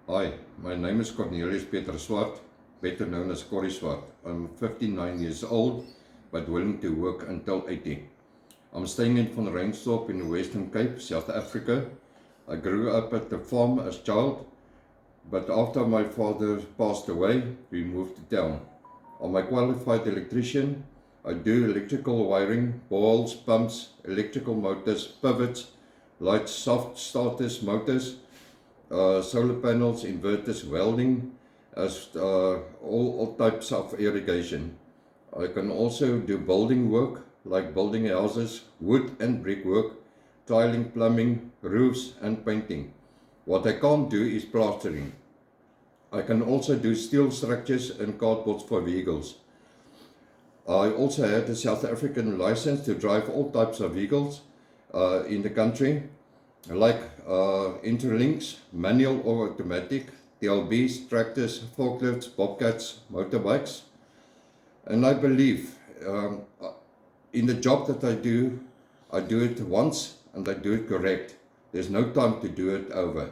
Hi, my name is Cornelius Peter Swart, better known as Corrie Swart. I'm 59 years old, but willing to work until 80. I'm staying in Van Reinsdorp in the Western Cape, South Africa. I grew up at the farm as a child, but after my father passed away, we moved to town. I'm a qualified electrician. I do electrical wiring, balls, pumps, electrical motors, pivots, lights, soft starters, motors, solar panels, inverters, welding, all types of irrigation. I can also do building work, like building houses, wood and brickwork, tiling, plumbing, roofs and painting. What I can't do is plastering. I can also do steel structures and cardboards for vehicles. I also had a South African license to drive all types of vehicles in the country, like Interlinks, manual or automatic, TLBs, tractors, forklifts, bobcats, motorbikes. And I believe in the job that I do it once and I do it correct. There's no time to do it over.